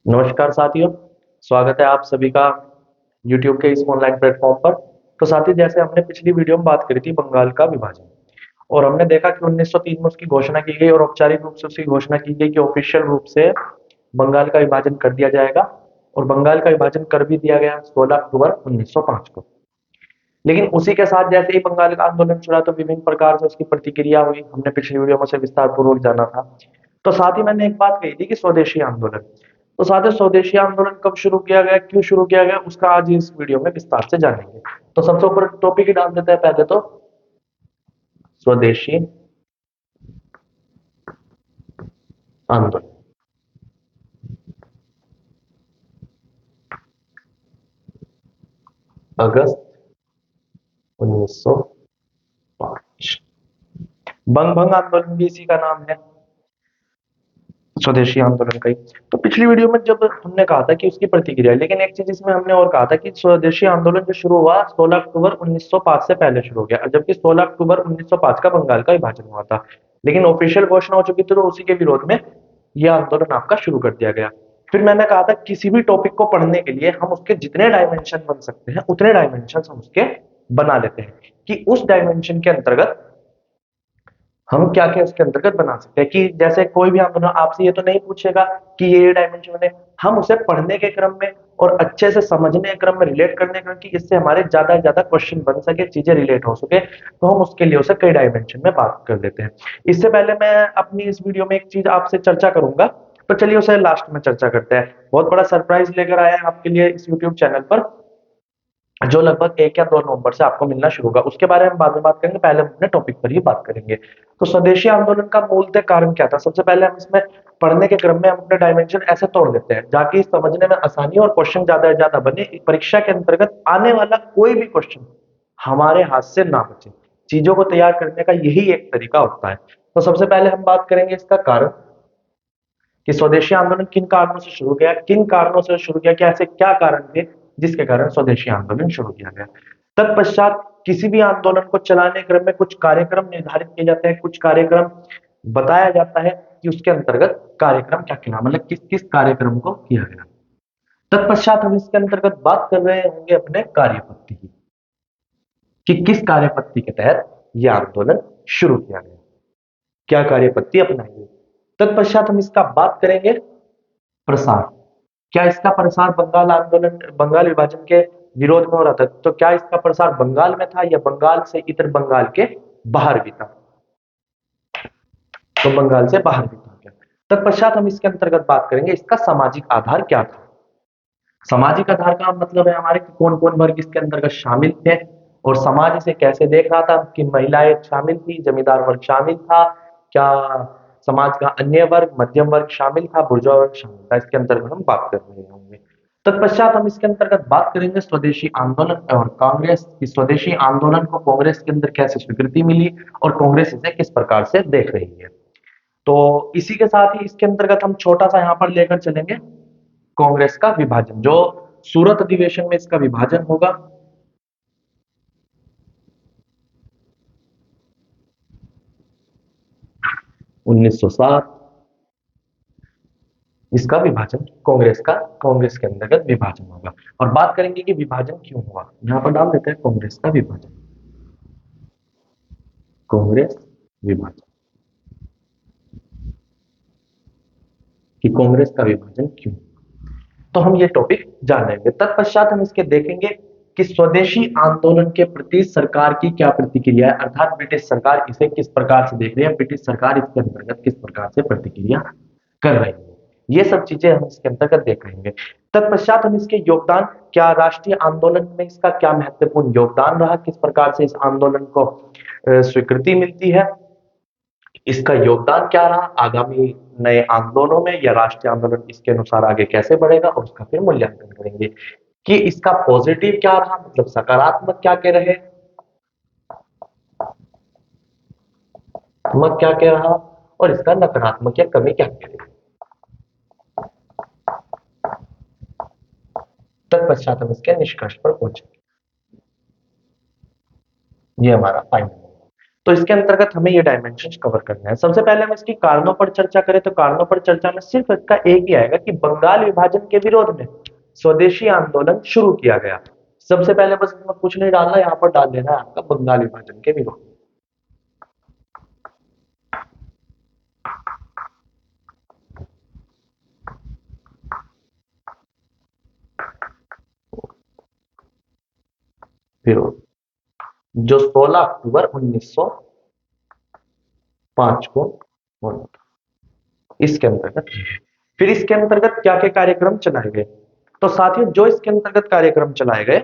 नमस्कार साथियों, स्वागत है आप सभी का YouTube के इस ऑनलाइन प्लेटफॉर्म पर। तो साथी, जैसे हमने पिछली वीडियो में बात करी थी बंगाल का विभाजन, और हमने देखा कि 1903 में उसकी घोषणा की गई और औपचारिक रूप से उसकी घोषणा की गई कि ऑफिशियल रूप से बंगाल का विभाजन कर दिया जाएगा। और बंगाल का विभाजन कर भी दिया गया 16 अक्टूबर 1905 को। लेकिन उसी के साथ जैसे ही बंगाल का आंदोलन चला तो विभिन्न प्रकार से उसकी प्रतिक्रिया हुई। हमने पिछली वीडियो में से विस्तार पूर्वक जाना था। तो साथ ही मैंने एक बात कही थी कि स्वदेशी आंदोलन। तो साथ ही स्वदेशी आंदोलन कब शुरू किया गया, क्यों शुरू किया गया, उसका आज इस वीडियो में विस्तार से जानेंगे। तो सबसे ऊपर टॉपिक ही डाल देते हैं पहले तो, स्वदेशी आंदोलन। अगस्त 1905। बंग भंग आंदोलन भी इसी का नाम है, स्वदेशी आंदोलन का ही। तो पिछली वीडियो में जब हमने कहा था कि उसकी प्रतिक्रिया, लेकिन एक चीज इसमें हमने और कहा था कि स्वदेशी आंदोलन जो शुरू हुआ 16 अक्टूबर 1905 से पहले शुरू हो गया, जबकि 16 अक्टूबर 1905 का बंगाल का विभाजन हुआ था। लेकिन ऑफिशियल घोषणा हो चुकी थी तो उसी के विरोध में यह आंदोलन आपका शुरू कर दिया गया। फिर मैंने कहा था किसी भी टॉपिक को पढ़ने के लिए हम उसके जितने डायमेंशन बन सकते हैं उतने डायमेंशन हम उसके बना लेते हैं, कि उस डायमेंशन के अंतर्गत हम क्या क्या इसके अंतर्गत बना सकते हैं। कि जैसे कोई भी आंदोलन आपसे ये तो नहीं पूछेगा कि ये डायमेंशन है, हम उसे पढ़ने के क्रम में और अच्छे से समझने के क्रम में, रिलेट करने के क्रम कि इससे हमारे ज्यादा से ज्यादा क्वेश्चन बन सके, चीजें रिलेट हो सके, तो हम उसके लिए उसे कई डायमेंशन में बात कर लेते हैं। इससे पहले मैं अपनी इस वीडियो में एक चीज आपसे चर्चा करूंगा, तो चलिए उसे लास्ट में चर्चा करते हैं। बहुत बड़ा सरप्राइज लेकर आया है आपके लिए इस यूट्यूब चैनल पर, जो लगभग 1 या 2 नवंबर से आपको मिलना शुरू होगा। उसके बारे में बाद में बात करेंगे, पहले हम अपने टॉपिक पर ही बात करेंगे। तो स्वदेशी आंदोलन का मूलतः कारण क्या था, सबसे पहले हम इसमें पढ़ने के क्रम में हम अपने डायमेंशन ऐसे तोड़ देते हैं ताकि समझने में आसानी और क्वेश्चन ज्यादा से ज्यादा बने, परीक्षा के अंतर्गत आने वाला कोई भी क्वेश्चन हमारे हाथ से ना बचे। चीजों को तैयार करने का यही एक तरीका होता है। तो सबसे पहले हम बात करेंगे इसका कारण, कि स्वदेशी आंदोलन किन कारणों से शुरू किया, किन कारणों से शुरू किया, क्या ऐसे क्या कारण थे जिसके कारण स्वदेशी आंदोलन शुरू किया गया। तत्पश्चात किसी भी आंदोलन को चलाने के क्रम में कुछ कार्यक्रम निर्धारित किए जाते हैं, कुछ कार्यक्रम बताया जाता है कि उसके अंतर्गत कार्यक्रम क्या क्या, मतलब किस किस कार्यक्रम को किया गया। तत्पश्चात हम इसके अंतर्गत बात कर रहे होंगे अपने कार्यपद्धति की, कि किस कार्यपद्धति के तहत यह आंदोलन शुरू किया गया, क्या कार्यपद्धति अपनाई गई। तत्पश्चात हम इसका बात करेंगे प्रसार। क्या इसका प्रसार बंगाल आंदोलन, बंगाल विभाजन के विरोध में हो रहा था, तो क्या इसका प्रसार बंगाल में था या बंगाल से इतर बंगाल के बाहर भी था, तो बंगाल से बाहर भी था क्या। तत्पश्चात हम इसके अंतर्गत बात करेंगे इसका सामाजिक आधार क्या था। सामाजिक आधार का मतलब है हमारे कौन कौन वर्ग इसके अंतर्गत शामिल थे, और समाज इसे कैसे देख रहा था, कि महिलाएं शामिल थी, जमींदार वर्ग शामिल था, क्या समाज का अन्य वर्ग, मध्यम वर्ग शामिल था, बुर्जुआ वर्ग शामिल था, इसके अंतर्गत हम बात कर रहे होंगे। तत्पश्चात हम इसके अंतर्गत बात करेंगे स्वदेशी आंदोलन और कांग्रेस की। स्वदेशी आंदोलन को कांग्रेस के अंदर कैसे स्वीकृति मिली और कांग्रेस इसे किस प्रकार से देख रही है। तो इसी के साथ ही इसके अंतर्गत हम छोटा सा यहाँ पर लेकर चलेंगे कांग्रेस का विभाजन, जो सूरत अधिवेशन में इसका विभाजन होगा 1907। इसका विभाजन कांग्रेस का, कांग्रेस के अंतर्गत विभाजन होगा। और बात करेंगे कि विभाजन क्यों हुआ, यहाँ पर डाल देते हैं कांग्रेस का विभाजन, कांग्रेस विभाजन, कि कांग्रेस का विभाजन क्यों, तो हम ये टॉपिक जान लेंगे। तत्पश्चात हम इसके देखेंगे कि स्वदेशी आंदोलन के प्रति सरकार की क्या प्रतिक्रिया है, अर्थात ब्रिटिश सरकार इसे किस प्रकार से देख रही है, ब्रिटिश सरकार इसके अंतर्गत किस प्रकार से प्रतिक्रिया कर रही है। ये सब चीजें हम इसके अंतर्गत देख लेंगे। तत्पश्चात हम इसके योगदान, क्या राष्ट्रीय आंदोलन में इसका क्या महत्वपूर्ण योगदान रहा, किस प्रकार से इस आंदोलन को स्वीकृति मिलती है, इसका योगदान क्या रहा आगामी नए आंदोलनों में, या राष्ट्रीय आंदोलन इसके अनुसार आगे कैसे बढ़ेगा, और उसका फिर मूल्यांकन करेंगे कि इसका पॉजिटिव क्या रहा, मतलब सकारात्मक क्या क्या रहे, नकारात्मक क्या क्या रहा, और इसका नकारात्मक या कमी क्या क्या रही। तत्पश्चात हम इसके निष्कर्ष पर पहुंचेंगे। ये हमारा फाइनल। तो इसके अंतर्गत हमें ये डायमेंशन कवर करना है। सबसे पहले हम इसकी कारणों पर चर्चा करें तो कारणों पर चर्चा में सिर्फ इसका एक ही आएगा कि बंगाल विभाजन के विरोध में स्वदेशी आंदोलन शुरू किया गया। सबसे पहले बस इसमें कुछ नहीं डालना, यहाँ पर डाल देना है आपका बंगाल विभाजन के विरोध। विरोध जो 16 अक्टूबर 1905 को होना था, इसके अंतर्गत। फिर इसके अंतर्गत क्या क्या कार्यक्रम चलाए गए, तो साथियों जो इसके अंतर्गत कार्यक्रम चलाए गए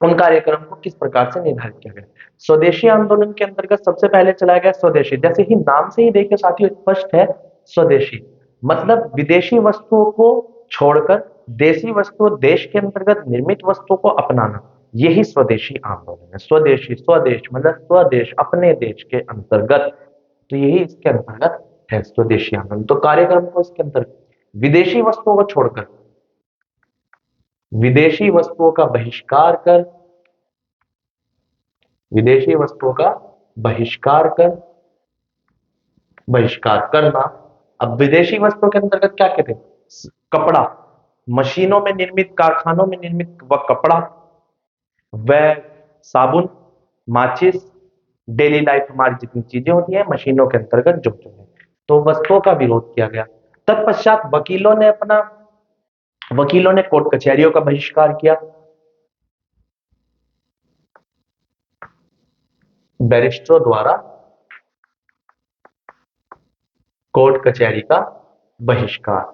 उन कार्यक्रम को किस प्रकार से निर्धारित किया गया। स्वदेशी आंदोलन के अंतर्गत सबसे पहले चलाया गया स्वदेशी, जैसे ही नाम से ही देखिए साथियों स्पष्ट है, स्वदेशी मतलब विदेशी वस्तुओं को छोड़कर देसी वस्तुओं, देश के अंतर्गत निर्मित वस्तुओं को अपनाना, यही स्वदेशी आंदोलन है। स्वदेशी, स्वदेश मतलब स्वदेश, अपने देश के अंतर्गत, तो यही इसके अंतर्गत है स्वदेशी आंदोलन। तो कार्यक्रम को इसके अंतर्गत विदेशी वस्तुओं को छोड़कर विदेशी वस्तुओं का बहिष्कार कर, विदेशी वस्तुओं का बहिष्कार कर, बहिष्कार करना। अब विदेशी वस्तुओं के अंतर्गत क्या कहते हैं, कपड़ा, मशीनों में निर्मित, कारखानों में निर्मित वह कपड़ा, वह साबुन, माचिस, डेली लाइफ हमारी जितनी चीजें होती हैं मशीनों के अंतर्गत जो जो है, तो वस्तुओं का विरोध किया गया। तत्पश्चात वकीलों ने कोर्ट कचहरियों का बहिष्कार किया, बैरिस्टरों द्वारा कोर्ट कचहरी का बहिष्कार।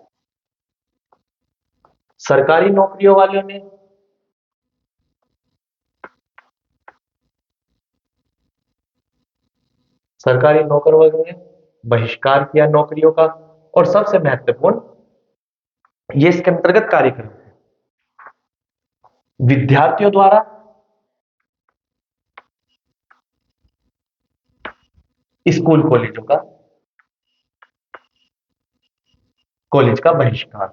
सरकारी नौकरियों वालों ने सरकारी नौकर वर्ग ने बहिष्कार किया नौकरियों का। और सबसे महत्वपूर्ण ये इसके अंतर्गत कार्यक्रम है, विद्यार्थियों द्वारा स्कूल कॉलेज का बहिष्कार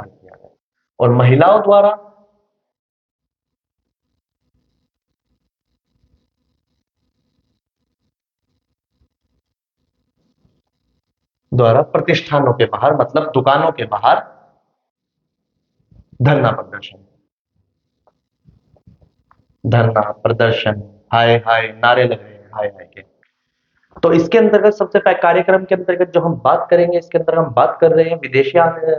किया गया। और महिलाओं द्वारा प्रतिष्ठानों के बाहर मतलब दुकानों के बाहर धरना प्रदर्शन, हाय हाय नारे लग रहे हैं, हाय हाय के। तो इसके अंतर्गत सबसे पहले कार्यक्रम के अंतर्गत जो हम बात करेंगे, इसके अंदर हम बात कर रहे हैं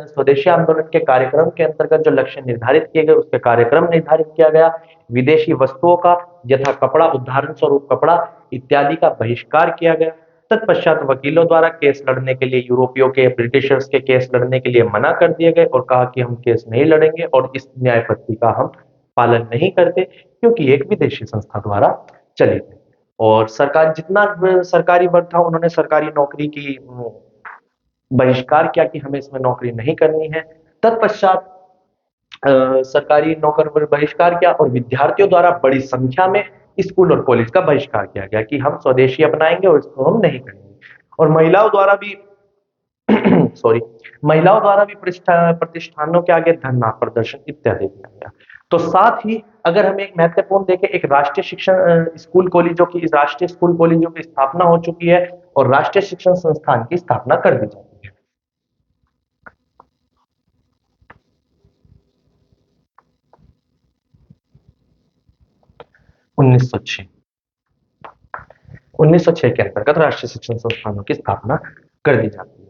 स्वदेशी आंदोलन के कार्यक्रम के अंतर्गत जो लक्ष्य निर्धारित किए गए उसके कार्यक्रम निर्धारित किया गया। विदेशी वस्तुओं का यथा कपड़ा, उदाहरण स्वरूप कपड़ा इत्यादि का बहिष्कार किया गया। तत्पश्चात वकीलों द्वारा केस लड़ने के लिए, यूरोपियों के, ब्रिटिशर्स के केस लड़ने के लिए मना कर दिए गए और कहा कि हम केस नहीं लड़ेंगे और इस न्याय पद्धति का हम पालन नहीं करते क्योंकि एक विदेशी संस्था द्वारा चली गई। और सरकार जितना सरकारी वर्ग था उन्होंने सरकारी नौकरी की बहिष्कार किया कि हमें इसमें नौकरी नहीं करनी है। तत्पश्चात सरकारी नौकर पर बहिष्कार किया और विद्यार्थियों द्वारा बड़ी संख्या में स्कूल और कॉलेज का बहिष्कार किया गया कि हम स्वदेशी अपनाएंगे और इसको हम नहीं करेंगे। और महिलाओं द्वारा भी सॉरी, महिलाओं द्वारा भी प्रतिष्ठानों के आगे धरना प्रदर्शन इत्यादि किया गया। तो साथ ही अगर हम एक महत्वपूर्ण देखें, एक राष्ट्रीय शिक्षण स्कूल कॉलेजों की राष्ट्रीय स्कूल कॉलेजों की स्थापना हो चुकी है और राष्ट्रीय शिक्षण संस्थान की स्थापना कर दी जाती है। उन्नीस सौ छह के अंतर्गत राष्ट्रीय शिक्षण संस्थानों की स्थापना कर दी जाती है,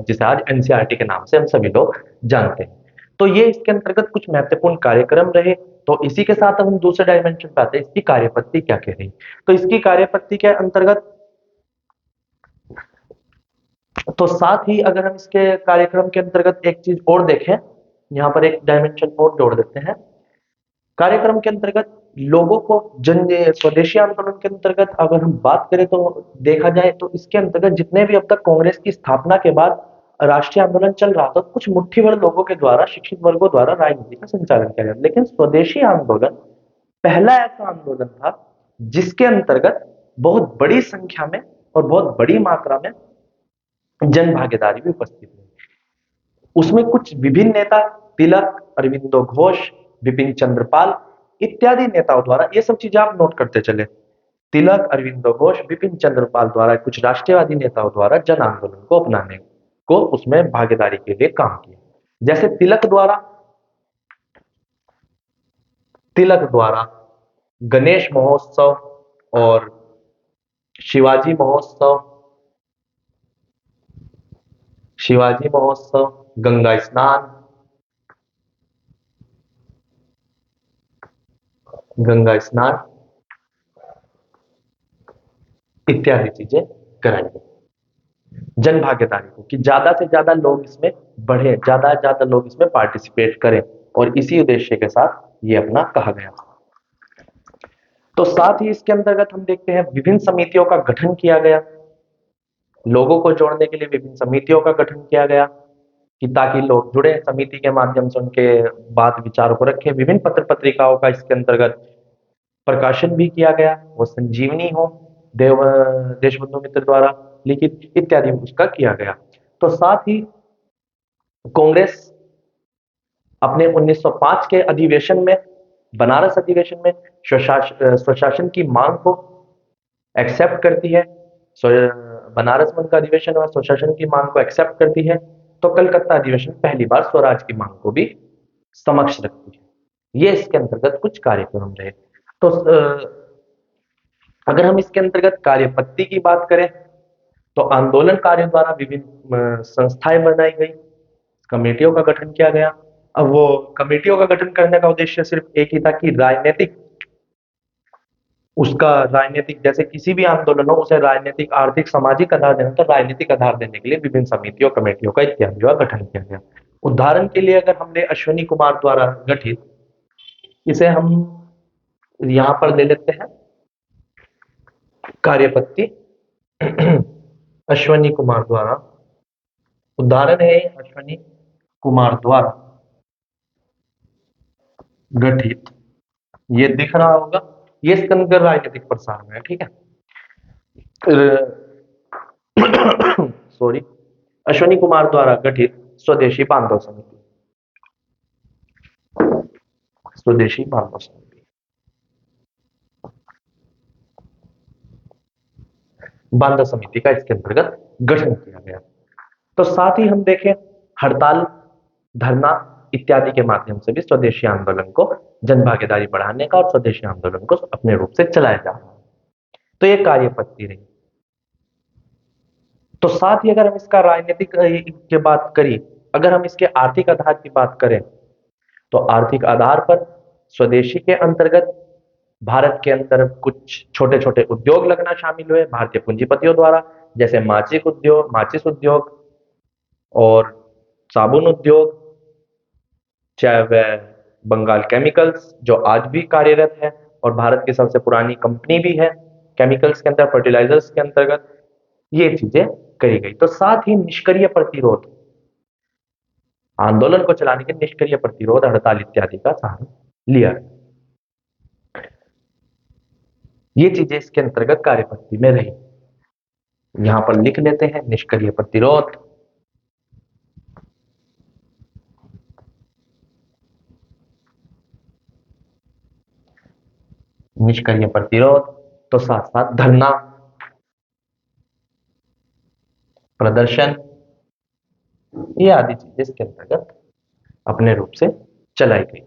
जिसे आज एनसीईआरटी के नाम से हम सभी लोग जानते हैं। तो ये इसके अंतर्गत कुछ महत्वपूर्ण कार्यक्रम रहे। तो इसी के साथ हम दूसरे डायमेंशन पे आते हैं, इसकी कार्यपद्धति क्या कह रही। तो इसकी कार्यपद्धति के अंतर्गत, तो साथ ही अगर हम इसके कार्यक्रम के अंतर्गत एक चीज और देखें, यहाँ पर एक डायमेंशन और जोड़ देते हैं। कार्यक्रम के अंतर्गत लोगों को स्वदेशी आंदोलन के अंतर्गत अगर हम बात करें तो देखा जाए तो इसके अंतर्गत जितने भी अब तक कांग्रेस की स्थापना के बाद राष्ट्रीय आंदोलन चल रहा था, कुछ मुट्ठी भर लोगों के द्वारा, शिक्षित वर्गों द्वारा राजनीति का संचालन किया गया। लेकिन स्वदेशी आंदोलन पहला ऐसा आंदोलन था जिसके अंतर्गत बहुत बड़ी संख्या में और बहुत बड़ी मात्रा में जन भागीदारी भी उपस्थित हुई। उसमें कुछ विभिन्न नेता, तिलक, अरविंदो घोष, बिपिन चंद्रपाल इत्यादि नेताओं द्वारा, ये सब चीजें आप नोट करते चले, तिलक, अरविंदो घोष, बिपिन चंद्र पाल द्वारा, कुछ राष्ट्रवादी नेताओं द्वारा जन आंदोलन को अपनाने को उसमें भागीदारी के लिए काम किया। जैसे तिलक द्वारा गणेश महोत्सव और शिवाजी महोत्सव शिवाजी महोत्सव, गंगा स्नान, गंगा स्नान इत्यादि चीजें कराई गई जन भागीदारी को, कि ज्यादा से ज्यादा लोग इसमें बढ़े, ज्यादा से ज्यादा लोग इसमें पार्टिसिपेट करें, और इसी उद्देश्य के साथ ये अपना कहा गया। तो साथ ही इसके अंतर्गत हम देखते हैं विभिन्न समितियों का गठन किया गया, लोगों को जोड़ने के लिए विभिन्न समितियों का गठन किया गया, कि ताकि लोग जुड़े, समिति के माध्यम से उनके बात विचारों को रखें। विभिन्न पत्र पत्रिकाओं का इसके अंतर्गत प्रकाशन भी किया गया, वो संजीवनी हो, देव देशबंधु मित्र द्वारा लिखित इत्यादि उसका किया गया। तो साथ ही कांग्रेस अपने 1905 के अधिवेशन में, बनारस अधिवेशन में स्वशासन की मांग को एक्सेप्ट करती है। बनारस में उनका अधिवेशन हुआ, स्वशासन की मांग को एक्सेप्ट करती है। तो कलकत्ता अधिवेशन पहली बार स्वराज की मांग को भी समक्ष रखती है। ये इसके अंतर्गत कुछ कार्यक्रम रहे। तो अगर हम इसके अंतर्गत कार्यपद्धति की बात करें, तो आंदोलनकारियों द्वारा विभिन्न संस्थाएं बनाई गई, कमेटियों का गठन किया गया। अब वो कमेटियों का गठन करने का उद्देश्य सिर्फ एक ही था कि राजनीतिक, जैसे किसी भी आंदोलन हो उसे राजनीतिक, आर्थिक, सामाजिक आधार देना, तो राजनीतिक आधार देने के लिए विभिन्न समितियों, कमेटियों का इत्यादि का गठन किया गया। उदाहरण के लिए अगर हमने अश्विनी कुमार द्वारा गठित, इसे हम यहां पर ले लेते हैं कार्यपद्धति। अश्विनी कुमार द्वारा, उदाहरण है अश्विनी कुमार द्वारा गठित, ये दिख रहा होगा, ये इसके अंदर राजनीतिक प्रसार में है, ठीक है। सॉरी, अश्विनी कुमार द्वारा गठित स्वदेशी बांधव समिति, स्वदेशी बांधव समिति, बांधव समिति का इसके अंतर्गत गठन किया गया। तो साथ ही हम देखें हड़ताल, धरना इत्यादि के माध्यम से भी स्वदेशी आंदोलन को, जन भागीदारी बढ़ाने का और स्वदेशी आंदोलन को अपने रूप से चलाया जा रहा है। तो ये कार्यपद्धति रही। तो साथ ही अगर हम इसका राजनीतिक की बात करें, अगर हम इसके आर्थिक आधार की बात करें, तो आर्थिक आधार पर स्वदेशी के अंतर्गत भारत के अंदर कुछ छोटे छोटे उद्योग लगना शामिल हुए भारतीय पूंजीपतियों द्वारा, जैसे माचिस उद्योग और साबुन उद्योग, चाहे वह बंगाल केमिकल्स जो आज भी कार्यरत है और भारत की सबसे पुरानी कंपनी भी है केमिकल्स के अंदर, फर्टिलाइजर्स के अंतर्गत, ये चीजें करी गई। तो साथ ही निष्क्रिय प्रतिरोध, आंदोलन को चलाने के निष्क्रिय प्रतिरोध, हड़ताल इत्यादि का सहारा लिया। ये चीजें इसके अंतर्गत कार्यपद्धति में रही। यहां पर लिख लेते हैं निष्क्रिय प्रतिरोध, निष्क्रिय प्रतिरोध, तो साथ साथ धरना, प्रदर्शन, ये आदि चीजें इसके अंतर्गत अपने रूप से चलाई गई।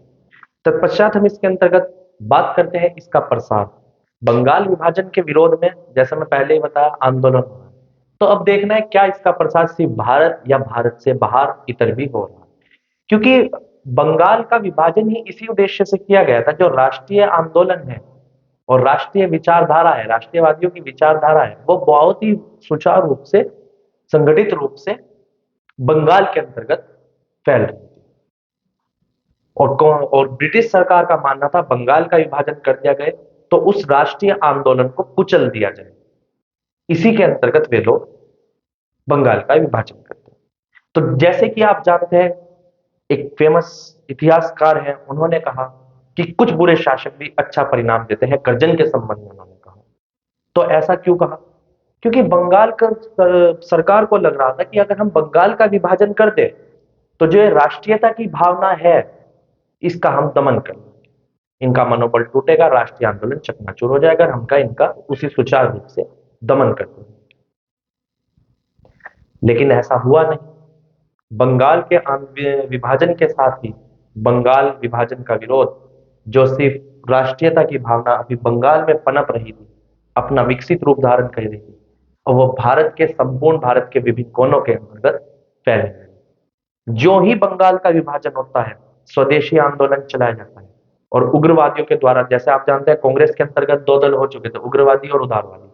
तत्पश्चात हम इसके अंतर्गत बात करते हैं इसका प्रसार। बंगाल विभाजन के विरोध में, जैसा मैं पहले ही बताया, आंदोलन हो रहा है। तो अब देखना है क्या इसका प्रसार सिर्फ भारत या भारत से बाहर इतर भी हो रहा है, क्योंकि बंगाल का विभाजन ही इसी उद्देश्य से किया गया था, जो राष्ट्रीय आंदोलन है और राष्ट्रीय विचारधारा है, राष्ट्रीयवादियों की विचारधारा है, वो बहुत ही सुचारू रूप से, संगठित रूप से बंगाल के अंतर्गत फैल रही थी। और ब्रिटिश सरकार का मानना था बंगाल का विभाजन कर दिया गया तो उस राष्ट्रीय आंदोलन को कुचल दिया जाए। इसी के अंतर्गत वे लोग बंगाल का विभाजन करते हैं। तो जैसे कि आप जानते हैं, एक फेमस इतिहासकार हैं, उन्होंने कहा कि कुछ बुरे शासक भी अच्छा परिणाम देते हैं, कर्जन के संबंध में उन्होंने कहा। तो ऐसा क्यों कहा? क्योंकि बंगाल का सरकार को लग रहा था कि अगर हम बंगाल का विभाजन कर दे तो जो राष्ट्रीयता की भावना है इसका हम दमन कर लेंगे, इनका मनोबल टूटेगा, राष्ट्रीय आंदोलन चकनाचूर हो जाएगा, हमका इनका उसी सुचारू रूप से दमन कर देंगे। लेकिन ऐसा हुआ नहीं। बंगाल के विभाजन के साथ ही बंगाल विभाजन का विरोध, जो सिर्फ राष्ट्रीयता की भावना अभी बंगाल में पनप रही थी, अपना विकसित रूप धारण कर रही थी, और वो भारत के संपूर्ण भारत के विभिन्न कोनों के अंतर्गत फैलने लगी। जो ही बंगाल का विभाजन होता है, स्वदेशी आंदोलन चलाया जाता है, और उग्रवादियों के द्वारा, जैसे आप जानते हैं कांग्रेस के अंतर्गत दो दल हो चुके थे, उग्रवादी और उदारवादी।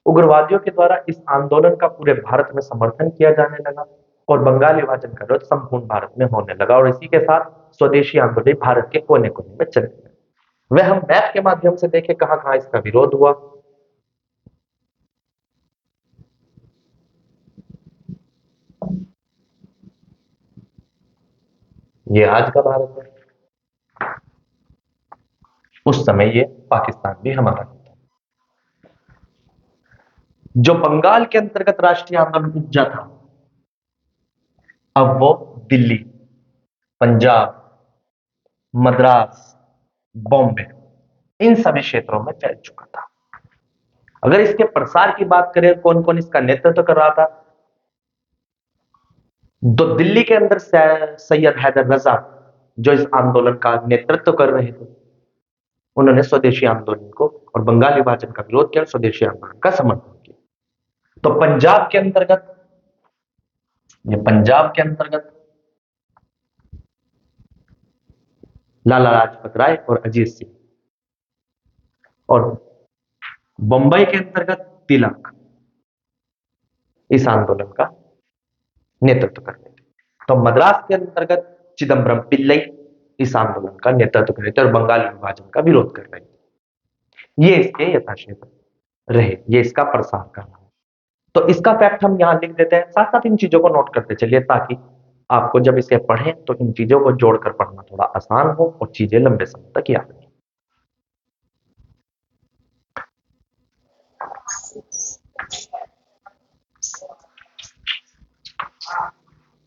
उग्रवादियों के द्वारा इस आंदोलन का पूरे भारत में समर्थन किया जाने लगा, और बंगाल विभाजन का विरोध संपूर्ण भारत में होने लगा, और इसी के साथ स्वदेशी आंदोलन भारत के कोने कोने में चलने लगा। वह हम मैप के माध्यम से देखें कहां कहां इसका विरोध हुआ। ये आज का भारत है, उस समय ये पाकिस्तान भी हमारा था। जो बंगाल के अंतर्गत राष्ट्रीय आंदोलन उपजा था, अब वो दिल्ली, पंजाब, मद्रास, बॉम्बे, इन सभी क्षेत्रों में फैल चुका था। अगर इसके प्रसार की बात करें, कौन कौन इसका नेतृत्व कर रहा था, तो दिल्ली के अंदर सैयद हैदर रजा, जो इस आंदोलन का नेतृत्व कर रहे थे, उन्होंने स्वदेशी आंदोलन को और बंगाल विभाजन का विरोध किया, स्वदेशी आंदोलन का समर्थन किया। तो पंजाब के अंतर्गत, ये पंजाब के अंतर्गत लाला लाजपत राय और अजीत सिंह, और बंबई के अंतर्गत तिलक इस आंदोलन का नेतृत्व कर रहे थे। तो मद्रास के अंतर्गत चिदम्बरम पिल्लई इस आंदोलन का नेतृत्व कर रहे थे और बंगाल विभाजन का विरोध कर रहे थे। ये इसके यथाक्षेत्र रहे, ये इसका प्रसार कर रहा है। तो इसका फैक्ट हम यहां लिख देते हैं, साथ साथ इन चीजों को नोट करते चलिए, ताकि आपको जब इसे पढ़ें तो इन चीजों को जोड़कर पढ़ना थोड़ा आसान हो और चीजें लंबे समय तक याद रहें।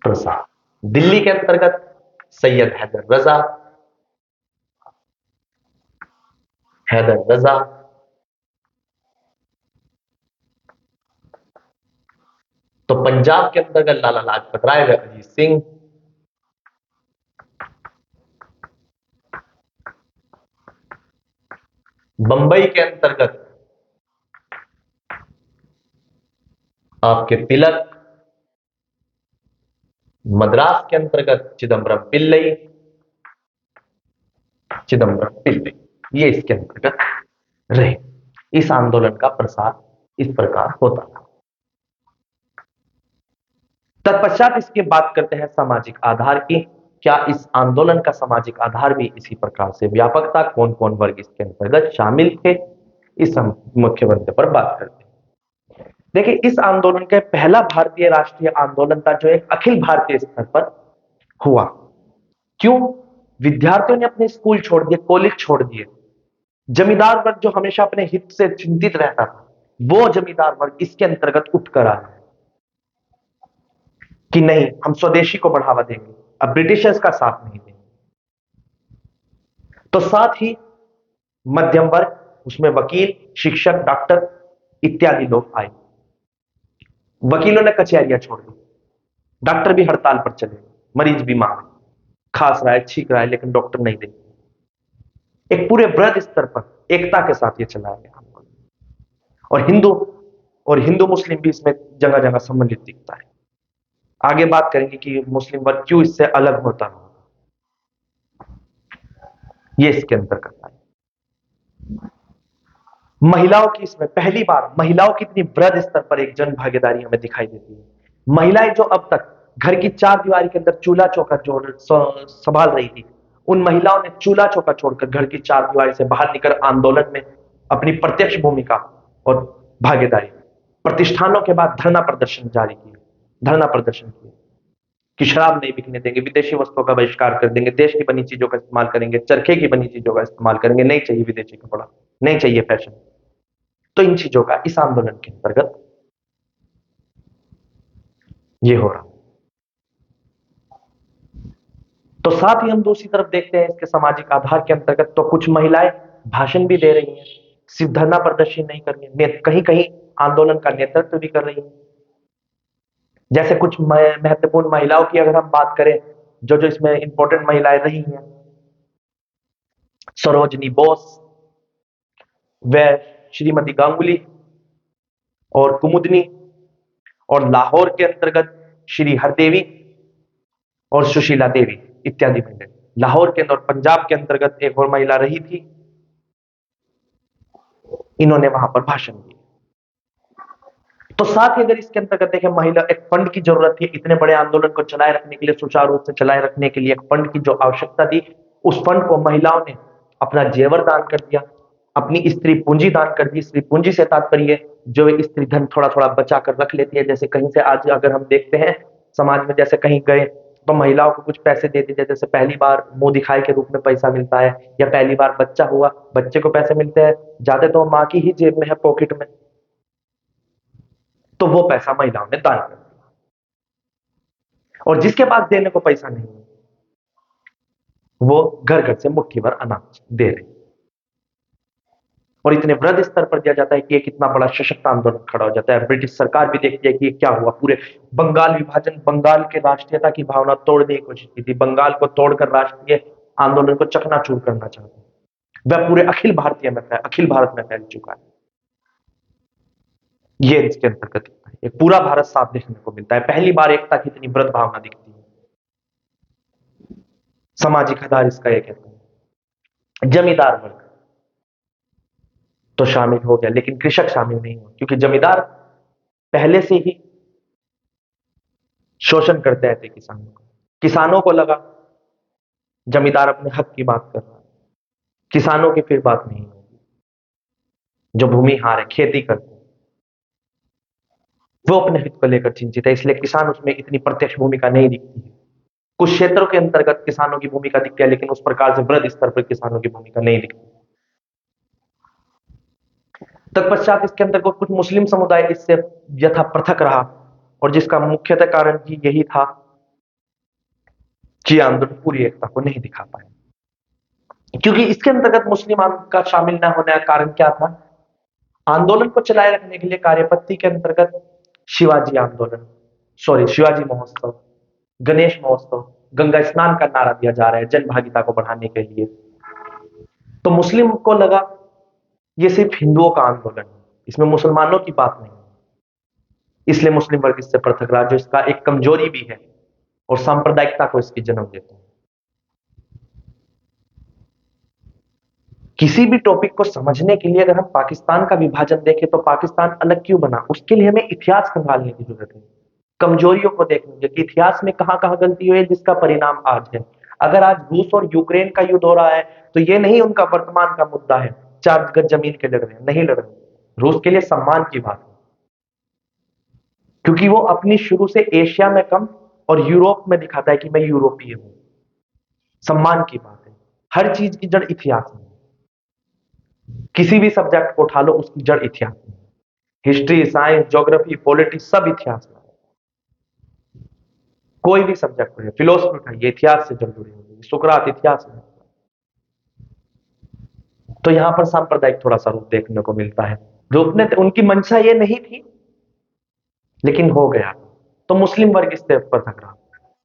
प्रसार दिल्ली के अंतर्गत सैयद हैदर रजा, तो पंजाब के अंतर्गत लाला लाजपत राय व अजीत सिंह, बंबई के अंतर्गत आपके तिलक, मद्रास के अंतर्गत चिदम्बरम पिल्लई, ये इसके अंतर्गत रहे। इस आंदोलन का प्रसार इस प्रकार होता था। तत्पश्चात इसकी बात करते हैं सामाजिक आधार की। क्या इस आंदोलन का सामाजिक आधार भी इसी प्रकार से व्यापक था? कौन कौन वर्ग इसके अंतर्गत शामिल थे, इस हम मुख्य मुद्दे पर बात करते हैं। देखिए, इस आंदोलन का पहला भारतीय राष्ट्रीय आंदोलन था जो एक अखिल भारतीय स्तर पर हुआ। क्यों? विद्यार्थियों ने अपने स्कूल छोड़ दिए, कॉलेज छोड़ दिए। जमींदार वर्ग जो हमेशा अपने हित से चिंतित रहता था, वो जमींदार वर्ग इसके अंतर्गत उठकर आया कि नहीं, हम स्वदेशी को बढ़ावा देंगे, अब ब्रिटिशर्स का साथ नहीं देंगे। तो साथ ही मध्यम वर्ग, उसमें वकील, शिक्षक, डॉक्टर इत्यादि लोग आए। वकीलों ने कचहरियां छोड़ दी, डॉक्टर भी हड़ताल पर चले, मरीज बीमार है, खांस रहा है, छींक रहा है, लेकिन डॉक्टर नहीं देंगे। एक पूरे बृहद स्तर पर एकता के साथ ये चलाया गया और हिंदू मुस्लिम भी इसमें जगह जगह सम्मिलित दिखता है। आगे बात करेंगे कि मुस्लिम वर्ग क्यों इससे अलग होता है, ये इसके अंतर्गत है। महिलाओं की इसमें पहली बार महिलाओं की इतनी बृहद स्तर पर एक जन भागीदारी हमें दिखाई देती है। महिलाएं जो अब तक घर की चार दीवारी के अंदर चूल्हा चौका संभाल रही थी, उन महिलाओं ने चूल्हा चौका छोड़कर घर की चार दीवारी से बाहर निकल आंदोलन में अपनी प्रत्यक्ष भूमिका और भागीदारी, प्रतिष्ठानों के बाद धरना प्रदर्शन जारी किए, धरना प्रदर्शन किए कि शराब नहीं बिकने देंगे, विदेशी वस्तुओं का बहिष्कार कर देंगे, देश की बनी चीजों का इस्तेमाल करेंगे, चरखे की बनी चीजों का इस्तेमाल करेंगे, नहीं चाहिए विदेशी कपड़ा, नहीं चाहिए फैशन। तो इन चीजों का इस आंदोलन के अंतर्गत ये हो रहा। तो साथ ही हम दूसरी तरफ देखते हैं इसके सामाजिक आधार के अंतर्गत, तो कुछ महिलाएं भाषण भी दे रही हैं, सिर्फ धरना प्रदर्शन नहीं कर रही हैं, कहीं कहीं आंदोलन का नेतृत्व भी कर रही हैं। जैसे कुछ महत्वपूर्ण महिलाओं की अगर हम बात करें, जो जो इसमें इंपॉर्टेंट महिलाएं रही हैं, सरोजनी बोस व श्रीमती गांगुली और कुमुदनी, और लाहौर के अंतर्गत श्री हरदेवी और सुशीला देवी इत्यादि महिलाएं। लाहौर के अंदर, पंजाब के अंतर्गत एक और महिला रही थी, इन्होंने वहां पर भाषण दिया। तो साथ ही अगर इसके अंतर्गत देखें, महिला एक फंड की जरूरत थी, इतने बड़े आंदोलन को चलाए रखने के लिए, सुचारू रूप से चलाए रखने के लिए एक फंड की जो आवश्यकता थी, उस फंड को महिलाओं ने अपना जेवर दान कर दिया, अपनी स्त्री पूंजी दान कर दी। स्त्री पूंजी से तात्पर्य जो एक स्त्री धन थोड़ा थोड़ा बचा कर रख लेती है, जैसे कहीं से आज अगर हम देखते हैं समाज में, जैसे कहीं गए तो महिलाओं को कुछ पैसे दे दिए, जैसे पहली बार मुंह दिखाई के रूप में पैसा मिलता है, या पहली बार बच्चा हुआ बच्चे को पैसे मिलते हैं, जाते तो माँ की ही जेब में है, पॉकेट में, तो वो पैसा महिलाओं ने दान कर दिया। और जिसके पास देने को पैसा नहीं है, वो घर घर से मुट्ठी भर अनाज दे रहे, और इतने वृहद स्तर पर दिया जाता है कि एक इतना बड़ा सशक्त आंदोलन खड़ा हो जाता है। ब्रिटिश सरकार भी देखती है कि ये क्या हुआ, पूरे बंगाल विभाजन, बंगाल के राष्ट्रीयता की भावना तोड़ने की कोशिश की थी, बंगाल को तोड़कर राष्ट्रीय आंदोलन को चकनाचूर करना चाहते हैं। वह पूरे अखिल भारत में फैल चुका है। ये इसके अंतर्गत एक पूरा भारत साफ देखने को मिलता है। पहली बार एकता की इतनी वृहद भावना दिखती है। सामाजिक आधार इसका ये कहते हैं। जमींदार वर्ग तो शामिल हो गया, लेकिन कृषक शामिल नहीं हुआ, क्योंकि जमींदार पहले से ही शोषण करते थे किसानों को। किसानों को लगा जमींदार अपने हक की बात कर रहा है, किसानों की फिर बात नहीं होगी। जो भूमिहार है, खेती करते हैं, वो अपने हित को लेकर चिंतित है, इसलिए किसान उसमें इतनी प्रत्यक्ष भूमिका नहीं दिखती है। कुछ क्षेत्रों के अंतर्गत किसानों की भूमिका दिखती है, लेकिन उस प्रकार से वृहद स्तर पर किसानों की भूमिका नहीं दिखती। तत्पश्चात इसके अंतर्गत कुछ मुस्लिम समुदाय इससे यथा पृथक रहा, और जिसका मुख्यतः कारण भी यही था कि आंदोलन पूरी एकता को नहीं दिखा पाए। क्योंकि इसके अंतर्गत मुस्लिम का शामिल न होने का कारण क्या था? आंदोलन को चलाए रखने के लिए कार्यपत्ति के अंतर्गत शिवाजी आंदोलन, शिवाजी महोत्सव, गणेश महोत्सव, गंगा स्नान का नारा दिया जा रहा है जन भागीदारी को बढ़ाने के लिए। तो मुस्लिम को लगा ये सिर्फ हिंदुओं का आंदोलन है, इसमें मुसलमानों की बात नहीं है, इसलिए मुस्लिम वर्ग इससे पृथक रहा, जो इसका एक कमजोरी भी है और सांप्रदायिकता को इसकी जन्म देता है। किसी भी टॉपिक को समझने के लिए अगर हम पाकिस्तान का विभाजन देखें, तो पाकिस्तान अलग क्यों बना, उसके लिए हमें इतिहास खंगालने की जरूरत है, कमजोरियों को देखने की, इतिहास में कहां कहां गलती हुई है, जिसका परिणाम आज है। अगर आज रूस और यूक्रेन का युद्ध हो रहा है, तो ये नहीं उनका वर्तमान का मुद्दा है, 4 गज जमीन के लड़ रहे हैं, नहीं लड़ रहे। रूस के लिए सम्मान की बात है, क्योंकि वो अपनी शुरू से एशिया में कम और यूरोप में दिखाता है कि मैं यूरोपीय हूं। सम्मान की बात है। हर चीज की जड़ इतिहास में, किसी भी सब्जेक्ट को उठा लो, उसकी जड़ इतिहास में। हिस्ट्री, साइंस, ज्योग्राफी, पॉलिटिक्स, सब इतिहास में। कोई भी सब्जेक्ट पढ़े, फिलोसफी उठाइए, इतिहास से जड़ जुड़ी होगी। सुकरात इतिहास में। तो यहां पर सांप्रदायिक थोड़ा सा रूप देखने को मिलता है, रोकने उनकी मंशा ये नहीं थी, लेकिन हो गया, तो मुस्लिम वर्ग इससे पृथक रहा।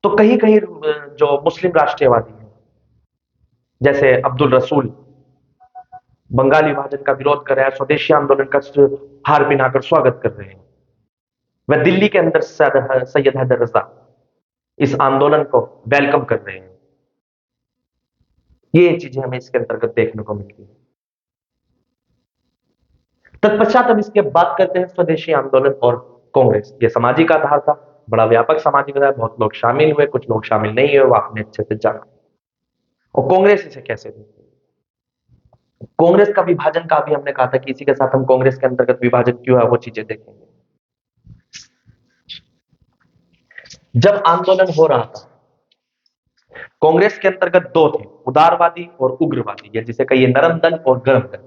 तो कहीं कहीं जो मुस्लिम राष्ट्रीयवादी हैं, जैसे अब्दुल रसूल, बंगाल विभाजन का विरोध कर रहे हैं, स्वदेशी आंदोलन का हार पहनाकर स्वागत कर रहे हैं। वह दिल्ली के अंदर सैयद हैदर रजा इस आंदोलन को वेलकम कर रहे हैं। ये चीजें हमें इसके अंतर्गत देखने को मिलती है। तत्पश्चात हम इसके बात करते हैं स्वदेशी आंदोलन और कांग्रेस। ये सामाजिक आधार था, बड़ा व्यापक सामाजिक आधार, बहुत लोग शामिल हुए, कुछ लोग शामिल नहीं हुए, वो आपने अच्छे से जाना। और कांग्रेस इसे कैसे देखती है? कांग्रेस का विभाजन का भी हमने कहा था कि इसी के साथ हम कांग्रेस के अंतर्गत विभाजन क्यों है वो चीजें देखेंगे। जब आंदोलन हो रहा था, कांग्रेस के अंतर्गत दो थे, उदारवादी और उग्रवादी, या जिसे कहिए नरम दल और गर्म दल।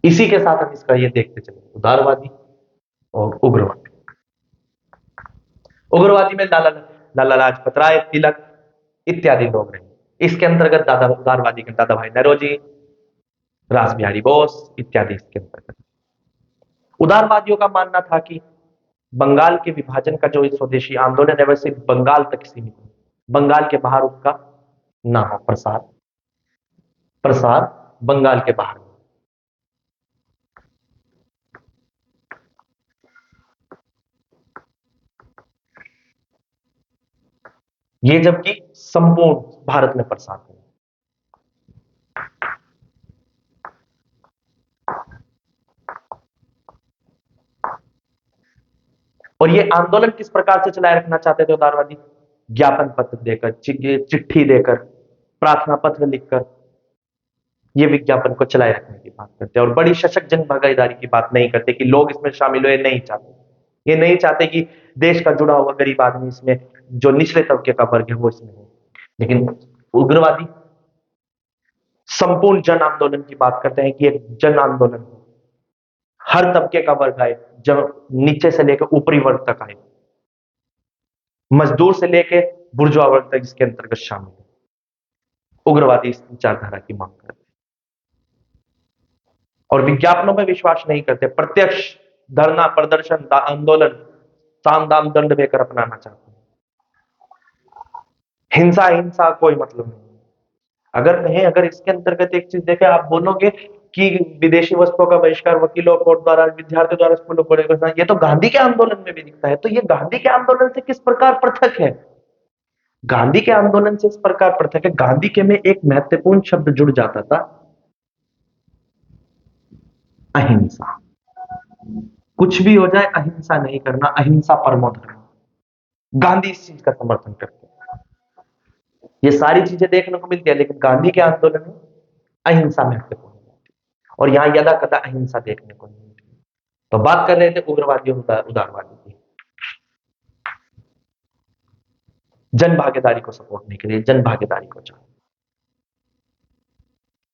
इसी के साथ हम इसका ये देखते चले, उदारवादी और उग्रवादी। उग्रवादी में लाला लाला लाजपत राय, तिलक इत्यादि लोग रहे। इसके अंतर्गत दादा उदारवादी के दादा भाई नौरोजी, रास बिहारी बोस इत्यादि इसके अंतर्गत। उदारवादियों का मानना था कि बंगाल के विभाजन का जो स्वदेशी आंदोलन है वह सिर्फ बंगाल तक सीमित है, बंगाल के बाहर उसका ना हो प्रसार, प्रसार बंगाल के बाहर। ये जबकि संपूर्ण भारत में प्रसार हो। और ये आंदोलन किस प्रकार से चलाए रखना चाहते थे उदारवादी? ज्ञापन पत्र देकर, चिट्ठी देकर, प्रार्थना पत्र लिखकर ये विज्ञापन को चलाए रखने की बात करते हैं। और बड़ी सशक्त जन भागीदारी की बात नहीं करते कि लोग इसमें शामिल हुए, नहीं चाहते। ये नहीं चाहते कि देश का जुड़ा हुआ गरीब आदमी इसमें, जो निचले तबके का वर्ग है वो इसमें हो। लेकिन उग्रवादी संपूर्ण जन आंदोलन की बात करते हैं कि एक जन आंदोलन हो, हर तबके का वर्ग आए, जब नीचे से लेकर ऊपरी वर्ग तक आए, मजदूर से लेकर बुर्जुआ वर्ग तक इसके अंतर्गत शामिल है। उग्रवादी इस विचारधारा की मांग करते हैं और विज्ञापनों में विश्वास नहीं करते, प्रत्यक्ष धरना प्रदर्शन आंदोलन साम दाम दंड देकर अपनाना चाहते हैं। हिंसा हिंसा कोई मतलब नहीं। अगर कहें, अगर इसके अंतर्गत एक चीज देखें, आप बोलोगे कि विदेशी वस्तुओं का बहिष्कार वकीलों कोर्ट द्वारा, विद्यार्थियों द्वारा स्कूलों को लेकर, ये तो गांधी के आंदोलन में भी दिखता है। तो ये गांधी के आंदोलन से किस प्रकार पृथक है? गांधी के आंदोलन से इस प्रकार पृथक है, गांधी के में एक महत्वपूर्ण शब्द जुड़ जाता था, अहिंसा। कुछ भी हो जाए अहिंसा नहीं करना, अहिंसा परमो धर्म। गांधी इस चीज का समर्थन करते हैं। ये सारी चीजें देखने को मिलती है, लेकिन गांधी के आंदोलन में अहिंसा महत्वपूर्ण है और यहां यदा कदा अहिंसा देखने को नहीं मिलती। तो बात कर रहे थे उग्रवादी और उदारवादी की। जन भागीदारी को सपोर्ट नहीं करिए, जन भागीदारी को चाहिए।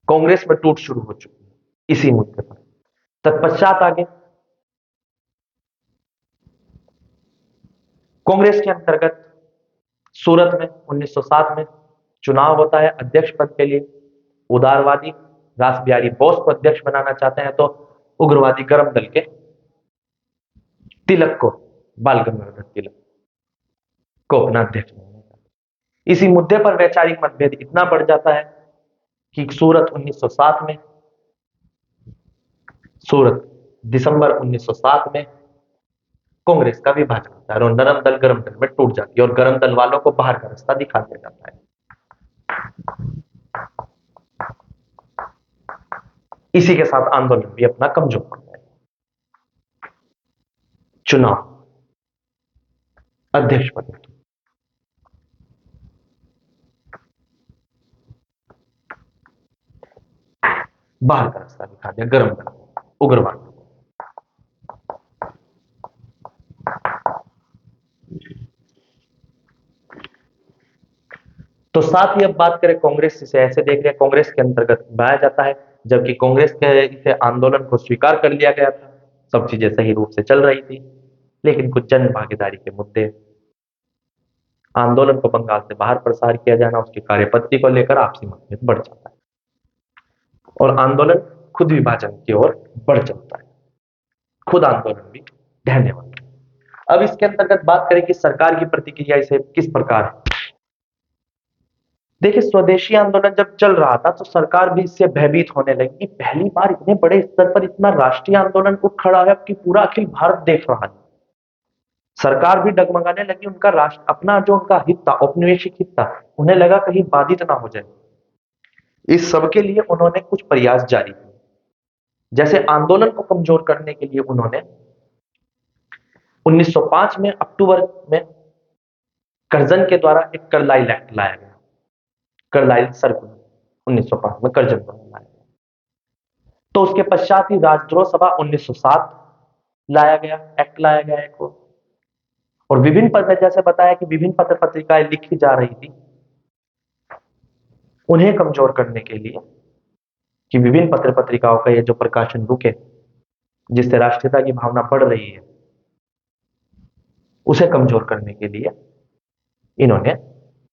कांग्रेस में टूट शुरू हो चुकी है इसी मुद्दे पर। तत्पश्चात आगे कांग्रेस के अंतर्गत सूरत में 1907 में चुनाव होता है अध्यक्ष पद के लिए। उदारवादी रास बिहारी बोस को अध्यक्ष बनाना चाहते हैं, तो उग्रवादी गर्म दल के तिलक को, बाल गंगाधर तिलक को अपना अध्यक्ष बनाना चाहते हैं। इसी मुद्दे पर वैचारिक मतभेद इतना बढ़ जाता है कि सूरत 1907 में, सूरत दिसंबर 1907 में कांग्रेस का विभाजन होता है और नरम दल गरम दल में टूट जाती है और गरम दल वालों को बाहर का रास्ता दिखा दिया जाता है। इसी के साथ आंदोलन भी अपना कमजोर पड़ता है। चुनाव अध्यक्ष पद, बाहर का रास्ता दिखा दिया गरम दल उग्रवाद। तो साथ ही अब बात करें कांग्रेस, इसे ऐसे देख रहे हैं कांग्रेस के अंतर्गत बनाया जाता है, जबकि कांग्रेस के इसे आंदोलन को स्वीकार कर लिया गया था, सब चीजें सही रूप से चल रही थी, लेकिन कुछ जन भागीदारी के मुद्दे, आंदोलन को बंगाल से बाहर प्रसार किया जाना, उसकी कार्यपद्धति को लेकर आपसी मतभेद बढ़ जाता है और आंदोलन खुद विभाजन की ओर बढ़ चलता है, खुद आंदोलन भी ढहने वाला है। अब इसके अंतर्गत बात करें कि सरकार की प्रतिक्रिया इसे किस प्रकार है। देखिए, स्वदेशी आंदोलन जब चल रहा था तो सरकार भी इससे भयभीत होने लगी कि पहली बार इतने बड़े स्तर पर इतना राष्ट्रीय आंदोलन उठ खड़ा है कि पूरा अखिल भारत देख रहा है। सरकार भी डगमगाने लगी, उनका राष्ट्र अपना जो उनका हित था, औपनिवेशिक हित था, उन्हें लगा कहीं बाधित ना हो जाए। इस सब के लिए उन्होंने कुछ प्रयास जारी किए। जैसे आंदोलन को कमजोर करने के लिए उन्होंने 1905 में अक्टूबर में कर्जन के द्वारा एक कार्लाइल एक्ट लाया गया, कार्लाइल सर्कुलर 1905 में कर्जन द्वारा लाया गया। तो उसके पश्चात ही राजद्रोह सभा 1907 लाया गया, एक्ट लाया गया एक और विभिन्न पत्र, जैसे बताया कि विभिन्न पत्र पत्रिकाएं लिखी जा रही थी उन्हें कमजोर करने के लिए, कि विभिन्न पत्र पत्रिकाओं का ये जो प्रकाशन रुके, जिससे राष्ट्रीयता की भावना बढ़ रही है, उसे कमजोर करने के लिए इन्होंने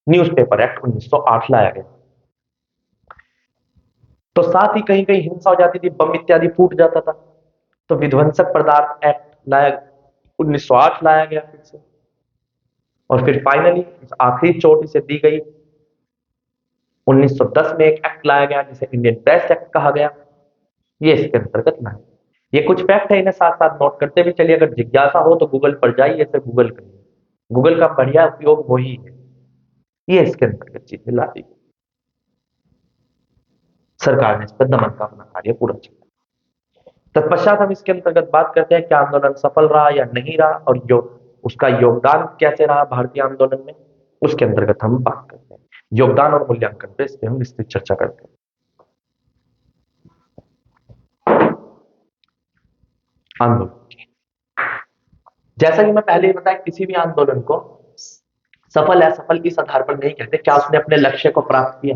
न्यूज़पेपर एक्ट 1908 लाया गया। तो साथ ही कहीं कहीं हिंसा हो जाती थी, बम इत्यादि फूट जाता था, तो विध्वंसक पदार्थ एक्ट लाया 1908 लाया गया फिर से। और फिर फाइनली आखिरी चोट इसे दी गई 1910 में, एक एक्ट लाया गया जिसे इंडियन प्रेस एक्ट कहा गया। ये इसके अंतर्गत लाया। ये कुछ फैक्ट है, इन्हें साथ साथ नोट करते भी चलिए। अगर जिज्ञासा हो तो गूगल पर जाइए, इसे गूगल करिए, गूगल का बढ़िया उपयोग वही है। ये इसके अंतर्गत चीजें ला दी, सरकार ने इस पर दमन का अपना कार्य पूरा किया। तत्पश्चात हम इसके अंतर्गत बात करते हैं, क्या आंदोलन सफल रहा या नहीं रहा, और उसका योगदान कैसे रहा भारतीय आंदोलन में, उसके अंतर्गत हम बात करते हैं। योगदान और मूल्यांकन पे इस पे हम विस्तृत चर्चा करते हैं। आंदोलन, जैसा कि मैं पहले ही बताया, किसी भी आंदोलन को सफल असफल इस आधार पर नहीं कहते क्या उसने अपने लक्ष्य को प्राप्त किया,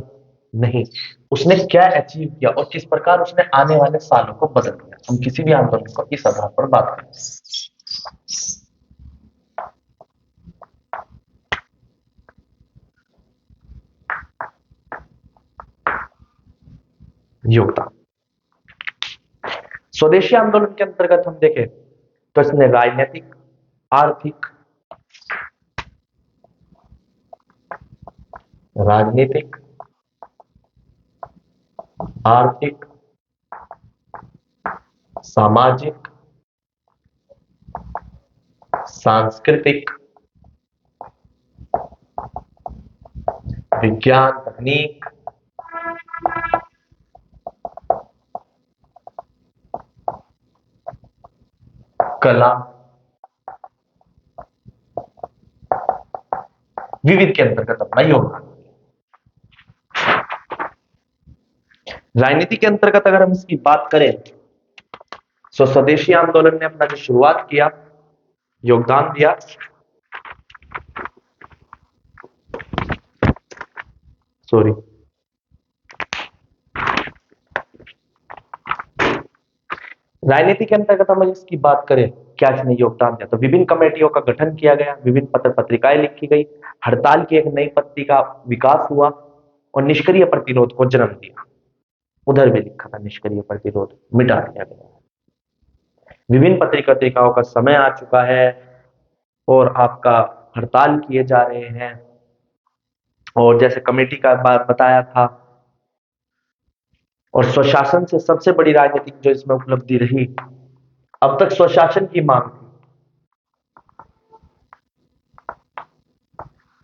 नहीं, उसने क्या अचीव किया और किस प्रकार उसने आने वाले सालों को बदल दिया। हम किसी भी आंदोलन को इस आधार पर बात करते हैं। योगदान, स्वदेशी आंदोलन के अंतर्गत हम देखें तो इसने राजनीतिक, आर्थिक, आर्थिक, सामाजिक, सांस्कृतिक, विज्ञान, तकनीक, कला, विविध के अंतर्गत अपना योगदान दिया। राजनीति के अंतर्गत अगर हम इसकी बात करें तो स्वदेशी आंदोलन ने अपना जो शुरुआत किया, योगदान दिया, सॉरी, राजनीति के अंतर्गत हम इसकी बात करें क्या इसने योगदान दिया, तो विभिन्न कमेटियों का गठन किया गया, विभिन्न पत्र पत्रिकाएं लिखी गई, हड़ताल की एक नई पत्ती का विकास हुआ और निष्क्रिय प्रतिरोध को जन्म दिया। उधर भी लिखा था निष्क्रिय प्रतिरोध, मिटा दिया गया। विभिन्न पत्रिकाओं का समय आ चुका है और आपका हड़ताल किए जा रहे हैं। और जैसे कमेटी का बात बताया था, और स्वशासन से सबसे बड़ी राजनीतिक जो इसमें उपलब्धि रही, अब तक स्वशासन की मांग थी,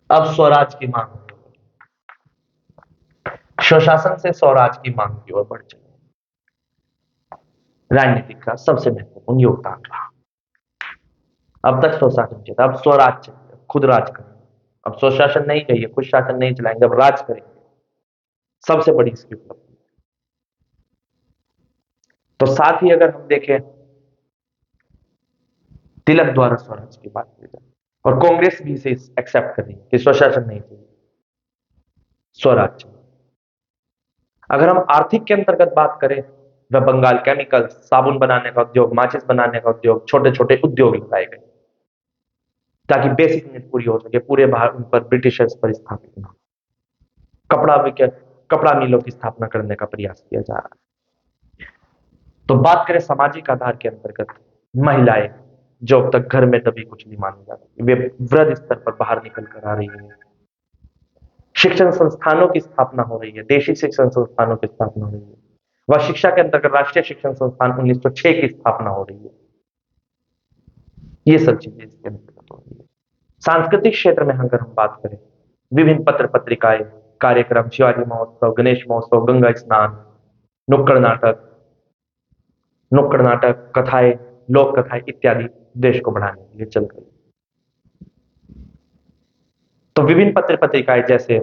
अब स्वराज की मांग, स्वशासन से स्वराज की मांग की ओर बढ़ चले। राजनीतिक का सबसे महत्वपूर्ण योगदान रहा। अब तक स्वशासन चाहिए, अब स्वराज चाहिए, खुद राज करें। अब स्वशासन नहीं चाहिए, खुद शासन नहीं चलाएंगे, अब राज करेंगे। सबसे बड़ी इसकी उपलब्धि। तो साथ ही अगर हम देखें, तिलक द्वारा स्वराज की बात की जाए और कांग्रेस भी इसे एक्सेप्ट कर रही है कि स्वशासन नहीं चाहिए, स्वराज चाहिए। अगर हम आर्थिक के अंतर्गत बात करें, वह बंगाल केमिकल, साबुन बनाने का उद्योग, माचिस बनाने का उद्योग, छोटे छोटे उद्योग लगाए गए ताकि बेसिक नीड पूरी हो सके। पूरे भारत उन पर ब्रिटिशर्स पर स्थापित न हो। कपड़ा मिलों की स्थापना करने का प्रयास किया जा रहा है। तो बात करें सामाजिक आधार के अंतर्गत, महिलाएं जो अब तक घर में दबी कुछ नहीं मानी जाती, वे वृहद स्तर पर बाहर निकल कर आ रही है। शिक्षण संस्थानों की स्थापना हो रही है, देशी शिक्षण संस्थानों की स्थापना हो रही है। वह शिक्षा के अंतर्गत राष्ट्रीय शिक्षण संस्थान 1906 की स्थापना हो रही है। ये सब चीजें इसके अंतर्गत हो रही है। सांस्कृतिक क्षेत्र में अगर हम बात करें, विभिन्न पत्र पत्रिकाएं, कार्यक्रम, शिवाजी महोत्सव, गणेश महोत्सव, गंगा स्नान, नुक्कड़ नाटक, कथाएं, लोक कथाएं इत्यादि देश को बढ़ाने के लिए चल रही। तो विभिन्न पत्र पत्रिकाएं जैसे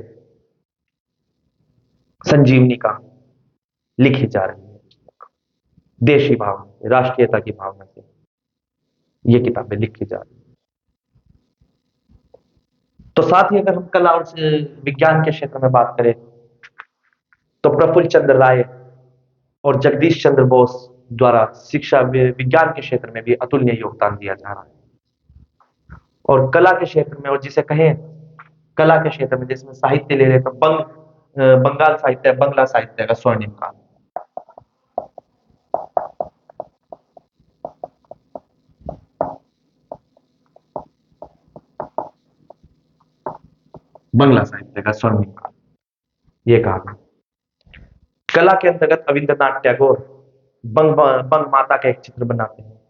संजीवनी का लिखी जा रही है, देशी भावना से, राष्ट्रीयता की भावना से ये किताबें लिखी जा रही है। तो साथ ही अगर हम कला और विज्ञान के क्षेत्र में बात करें तो प्रफुल्ल चंद्र राय और जगदीश चंद्र बोस द्वारा शिक्षा विज्ञान के क्षेत्र में भी अतुलनीय योगदान दिया जा रहा है। और कला के क्षेत्र में, और जिसे कहें कला के क्षेत्र में, जिसमें साहित्य ले रहे तो बंगाल साहित्य, बंगला साहित्य का स्वर्णिम काल। बंगला साहित्य का स्वर्णिम काल ये कहा गया। कला के अंतर्गत रविंद्रनाथ टैगोर बंग बंग माता का एक चित्र बनाते हैं,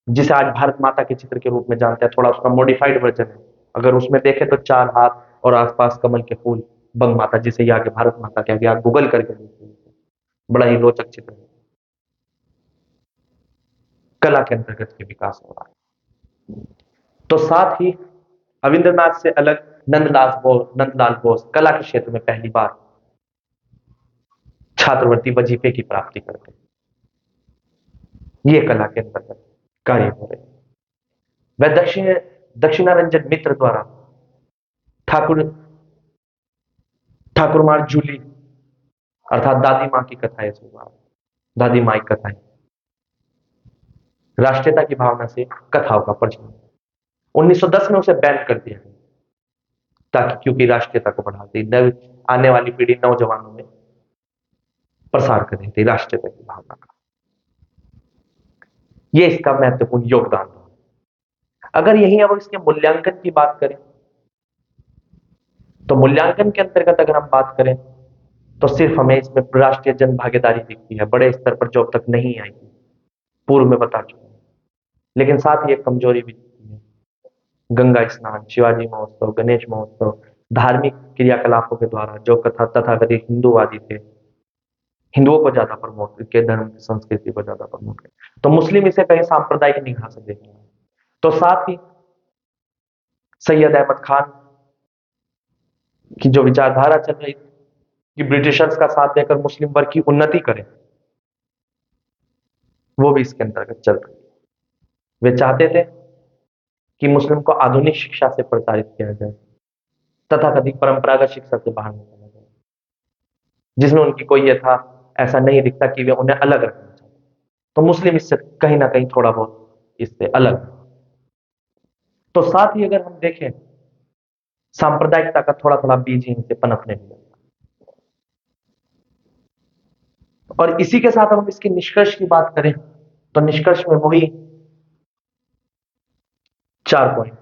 जिसे आज भारत माता के चित्र के रूप में जानते हैं। थोड़ा उसका मॉडिफाइड वर्जन है। अगर उसमें देखें तो चार हाथ और आसपास कमल के फूल, बंग माता, जिसे ये आगे भारत माता के आगे आप गूगल करके देखिए, बड़ा ही रोचक चित्र है। कला के अंतर्गत के विकास हो रहा है। तो साथ ही रविंद्रनाथ से अलग नंदलाल बोस कला के क्षेत्र में पहली बार छात्रवृत्ति वजीफे की प्राप्ति करते हैं। ये कला के अंतर्गत कार्य हो रहे हैं। वह दक्षिणारंजन मित्र द्वारा ठाकुर ठाकुरमार जूली अर्थात दादी माँ की कथाएं सुना, दादी माँ की कथाएं, राष्ट्रीयता की भावना से कथाओं का प्रचलन 1910 में उसे बैन कर दिया गया, ताकि क्योंकि राष्ट्रीयता को बढ़ाती, आने वाली पीढ़ी नौजवानों में प्रसार कर रही थी राष्ट्रीयता की भावना का। ये इसका महत्वपूर्ण योगदान था। अगर यही अब इसके मूल्यांकन की बात करें, तो मूल्यांकन के अंतर्गत अगर हम बात करें तो सिर्फ हमें इसमें राष्ट्रीय जन भागीदारी दिखती है, बड़े स्तर पर जो अब तक नहीं आई, पूर्व में बता चुका हूं। लेकिन साथ ही एक कमजोरी भी दिखती है। गंगा स्नान, शिवाजी महोत्सव, गणेश महोत्सव, धार्मिक क्रियाकलापों के द्वारा जो कथा तथाकथित हिंदूवादी थे, हिंदुओं को ज्यादा प्रमोट के, धर्म की संस्कृति को ज्यादा प्रमोट किया, तो मुस्लिम इसे कहीं सांप्रदायिक निगाह से देखेंगे। तो साथ ही सैयद अहमद खान की जो विचारधारा चल रही थी कि ब्रिटिशर्स का साथ देकर मुस्लिम वर्ग की उन्नति करें, वो भी इसके अंतर्गत चल रही है। वे चाहते थे कि मुस्लिम को आधुनिक शिक्षा से प्रसारित किया जाए, तथाकथित परंपरागत शिक्षा से बाहर निकाला जाए, जिसमें उनकी कोई ये था, ऐसा नहीं दिखता कि वे उन्हें अलग रखना चाहते। तो मुस्लिम इससे कहीं ना कहीं थोड़ा बहुत इससे अलग। तो साथ ही अगर हम देखें, सांप्रदायिकता का थोड़ा थोड़ा बीज यहीं से पनपने लगा। और इसी के साथ हम इसके निष्कर्ष की बात करें तो निष्कर्ष में वही 4 पॉइंट: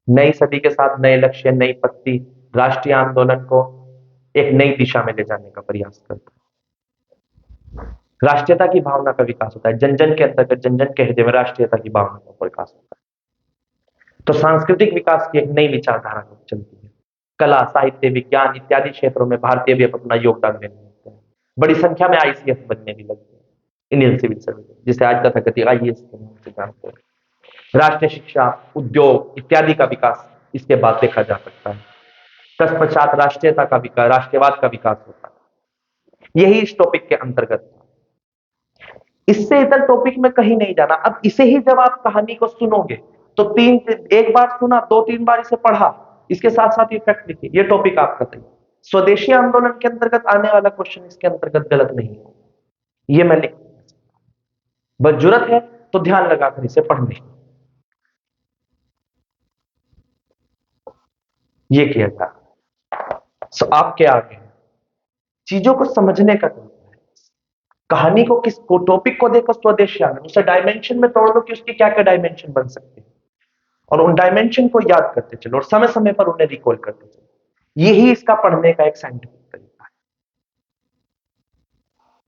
नई सदी के साथ नए लक्ष्य, नई पत्ती, राष्ट्रीय आंदोलन को एक नई दिशा में ले जाने का प्रयास करता है। राष्ट्रीयता की भावना का विकास होता है, जन जन के अंतर्गत, जन जन के हृदय में राष्ट्रीयता की भावना का विकास होता है। तो सांस्कृतिक विकास की एक नई विचारधारा चलती है। कला, साहित्य, विज्ञान इत्यादि क्षेत्रों में भारतीय भी अपना योगदान देने लगते हैं। बड़ी संख्या में आईसीएस बनने भी लगते हैं, इंडियन सिविल सर्विस, जिसे आज तथाकथित आईएएस के नाम से जानते हैं। राष्ट्रीय शिक्षा, उद्योग इत्यादि का विकास इसके बाद देखा जा सकता है। तत्पश्चात राष्ट्रीयता का विकास, राष्ट्रवाद का विकास होता है। यही इस टॉपिक के अंतर्गत था। इससे इधर टॉपिक में कहीं नहीं जाना। अब इसे ही जब आप कहानी को सुनोगे तो एक बार सुना, 2-3 बार इसे पढ़ा, इसके साथ साथ इफेक्ट लिखिए, ये टॉपिक आपका सही। स्वदेशी आंदोलन के अंतर्गत आने वाला क्वेश्चन इसके अंतर्गत गलत नहीं है, ये मैं लिख, बस जरूरत है तो ध्यान लगाकर इसे पढ़ने, ये किया जाए। आपके आगे चीजों को समझने का तरीका है। कहानी को किस टॉपिक को देखो, स्वदेशी आंदोलन, उसे डायमेंशन में तोड़ लो कि उसकी क्या क्या डायमेंशन बन सकते हैं, और उन डायमेंशन को याद करते चलो और समय समय पर उन्हें रिकॉल करते चलो। यही इसका पढ़ने का एक साइंटिफिक तरीका है।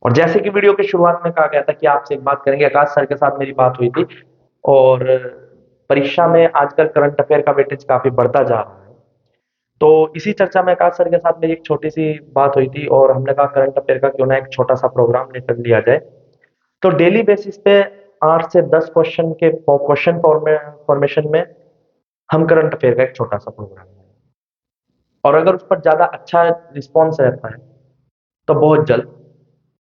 और जैसे कि वीडियो की शुरुआत में कहा गया था कि आपसे एक बात करेंगे, आकाश सर के साथ मेरी बात हुई थी, और परीक्षा में आजकल करंट अफेयर का वेटेज काफी बढ़ता जा रहा है। तो इसी चर्चा में आकाश सर के साथ मेरी एक छोटी सी बात हुई थी, और हमने कहा करंट अफेयर का क्यों ना एक छोटा सा प्रोग्राम लेकर लिया जाए। तो डेली बेसिस पे 8 से 10 क्वेश्चन फॉर्मेशन में हम करंट अफेयर का एक छोटा सा प्रोग्राम है, और अगर उस पर ज्यादा अच्छा रिस्पॉन्स रहता है तो बहुत जल्द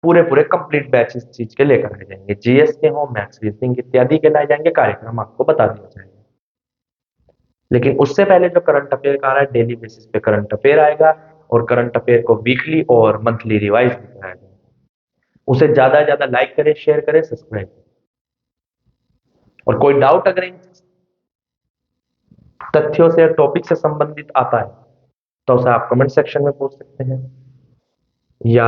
पूरे पूरे कंप्लीट बैच इस चीज के लेकर आए जाएंगे। जीएस के हो, मैथ्स, रीजनिंग इत्यादि के लाए जाएंगे, कार्यक्रम आपको बता दिया जाएगा। लेकिन उससे पहले जो करंट अफेयर का आ रहा है, डेली बेसिस पे करंट अफेयर आएगा, और करंट अफेयर को वीकली और मंथली रिवाइज भी कराया जाएगा। उसे ज्यादा से ज्यादा लाइक करें, शेयर करें, सब्सक्राइब। और कोई डाउट अगर तथ्यों से या टॉपिक से संबंधित आता है तो उसे आप कमेंट सेक्शन में पूछ सकते हैं या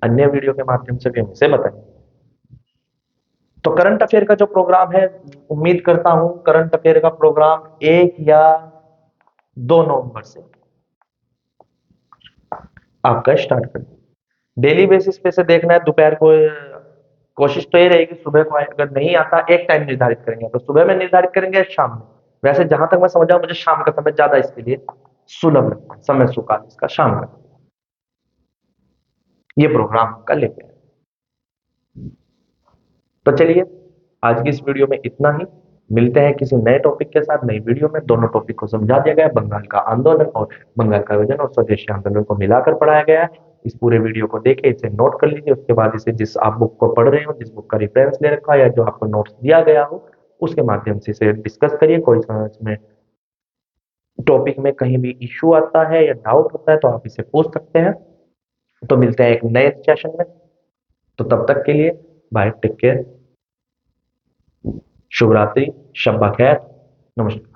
अन्य वीडियो के माध्यम से भी हमसे बताएं। तो करंट अफेयर का जो प्रोग्राम है, उम्मीद करता हूं करंट अफेयर का प्रोग्राम 1 या 2 नवंबर से आपका स्टार्ट कर। डेली बेसिस पे से देखना है दोपहर को। कोशिश तो ये रहेगी सुबह को अगर नहीं आता एक टाइम निर्धारित करेंगे, तो सुबह में निर्धारित करेंगे या शाम में। वैसे जहां तक मैं समझा मुझे शाम का समय ज्यादा इसके लिए सुलभ लगता है, समय सुकाल इसका शाम का ये प्रोग्राम का लेते हैं। तो चलिए आज की इस वीडियो में इतना ही। मिलते हैं किसी नए टॉपिक के साथ नई वीडियो में। दोनों टॉपिक को समझा दिया गया है, बंगाल का आंदोलन और बंगाल का विभाजन और स्वदेशी आंदोलन को मिलाकर पढ़ाया गया है। इस पूरे वीडियो को देखिए, इसे नोट कर लीजिए, उसके बाद इसे जिस आप बुक को पढ़ रहे हो, जिस बुक का रेफरेंस ले रखा है या जो आपको नोट्स दिया गया हो उसके माध्यम से इसे डिस्कस करिए। कोई समझ में टॉपिक में कहीं भी इश्यू आता है या डाउट होता है तो आप इसे पूछ सकते हैं। तो मिलते हैं एक नए सेशन में। तो तब तक के लिए बाय, टेक केयर, शुभ रात्रि, शब्बा खैर, नमस्कार।